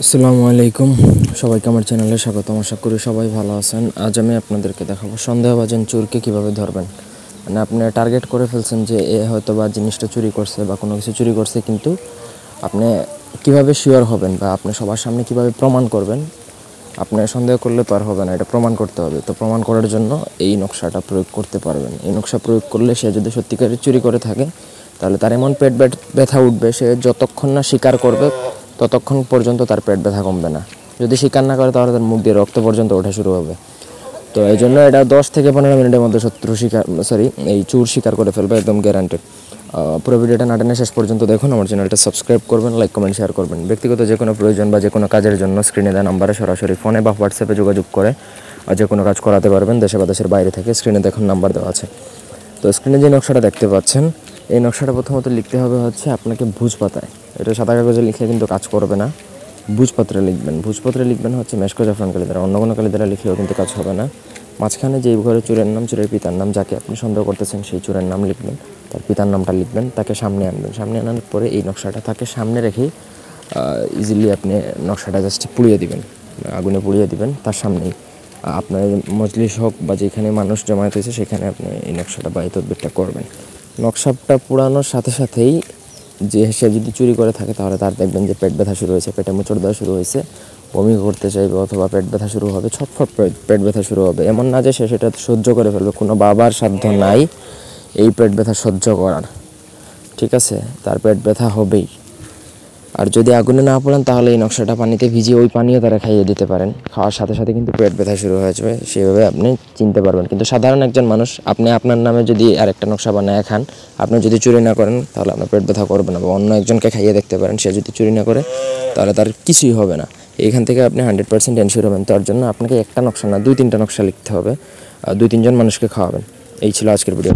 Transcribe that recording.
আসসালামু আলাইকুম, সবাইকে আমার চ্যানেলে স্বাগতম। আশা করি সবাই ভালো আছেন। আজ আমি আপনাদেরকে দেখাবো সন্দেহভাজন চোরকে কীভাবে ধরবেন। মানে আপনি টার্গেট করে ফেলছেন যে এ হয়তো বা জিনিসটা চুরি করছে বা কোনো কিছু চুরি করছে, কিন্তু আপনি কিভাবে শিওর হবেন বা আপনি সবার সামনে কিভাবে প্রমাণ করবেন। আপনি সন্দেহ করলে পার হবে না, এটা প্রমাণ করতে হবে। তো প্রমাণ করার জন্য এই নকশাটা প্রয়োগ করতে পারবেন। এই নকশা প্রয়োগ করলে সে যদি সত্যিকারের চুরি করে থাকে, তাহলে তার এমন পেট ব্যথা উঠবে, সে যতক্ষণ না স্বীকার করবে ততক্ষণ পর্যন্ত তার পেট ব্যথা কমবে না। যদি স্বীকার না করে তাহলে তার মুখ দিয়ে রক্ত পর্যন্ত ওঠা শুরু হবে। তো এই জন্য এটা 10 থেকে 15 মিনিটের মধ্যে এই চুর স্বীকার করে ফেলবে, একদম গ্যারান্টেড। পুরো ভিডিওটা না টেনে শেষ পর্যন্ত দেখুন। আমার চ্যানেলটা সাবস্ক্রাইব করবেন, লাইক কমেন্ট শেয়ার করবেন। ব্যক্তিগত যে কোনো প্রয়োজন বা যে কোনো কাজের জন্য স্ক্রিনে দেওয়া নাম্বারে সরাসরি ফোনে বা হোয়াটসঅ্যাপে যোগাযোগ করে যে কোনো কাজ করাতে পারবেন, দেশে বা দেশের বাইরে থেকে। স্ক্রিনে দেখুন নাম্বার দেওয়া আছে। তো স্ক্রিনে যে নকশাটা দেখতে পাচ্ছেন, এই নকশাটা প্রথমত লিখতে হবে হচ্ছে আপনাকে ভুজপাতায়। এটা সাদা কাগজে লিখে কিন্তু কাজ করবে না, ভুজপত্রে লিখবেন। ভুজপত্রে লিখবেন হচ্ছে মেশকো জাফরান কালি দ্বারা, অন্য কোনো কালি দ্বারা লিখলেও কিন্তু কাজ হবে না। মাঝখানে যেই ঘরে চোরের নাম, চোরের পিতার নাম, যাকে আপনি সন্দেহ করতেছেন সেই চোরের নাম লিখবেন, তার পিতার নামটা লিখবেন, তাকে সামনে আনবেন। সামনে আনার পরে এই নকশাটা তাকে সামনে রেখেই ইজিলি আপনি নকশাটা জাস্ট পুড়িয়ে দিবেন, আগুনে পুড়িয়ে দিবেন তার সামনেই। আপনার মজলিস হোক বা যেখানে মানুষ জমায়েত হয়েছে সেখানে আপনি এই নকশাটা বা এই তদবিরটা করবেন। নকশাটা পুরানোর সাথে সাথেই যে সে যদি চুরি করে থাকে, তাহলে তার দেখবেন যে পেট ব্যথা শুরু হয়েছে, পেটে মোচড় দেওয়া শুরু হয়েছে, বমি করতে চাইবে অথবা পেট ব্যথা শুরু হবে, ছটফট পেট ব্যথা শুরু হবে। এমন না যে সে সেটা সহ্য করে ফেলবে, কোনো বাবার সাধ্য নাই এই পেট ব্যথা সহ্য করার, ঠিক আছে? তার পেট ব্যথা হবেই। আর যদি আগুনে না পড়েন, তাহলে এই নকশাটা পানিতে ভিজিয়ে ওই পানিও তারা খাইয়ে দিতে পারেন। খাওয়ার সাথে সাথে কিন্তু পেট ব্যথা শুরু হয়ে যাবে, সেভাবে আপনি চিনতে পারবেন। কিন্তু সাধারণ একজন মানুষ, আপনি আপনার নামে যদি আরেকটা নকশা বানায় খান, আপনি যদি চুরি না করেন, তাহলে আপনার পেট ব্যথা করবে না। বা অন্য একজনকে খাইয়ে দেখতে পারেন, সে যদি চুরি না করে তাহলে তার কিছুই হবে না। এইখান থেকে আপনি 100% এনশিওর হবেন। তার জন্য আপনাকে একটা নকশা না, 2-3টা নকশা লিখতে হবে, 2-3 জন মানুষকে খাওয়াবেন। এই ছিল আজকের ভিডিও।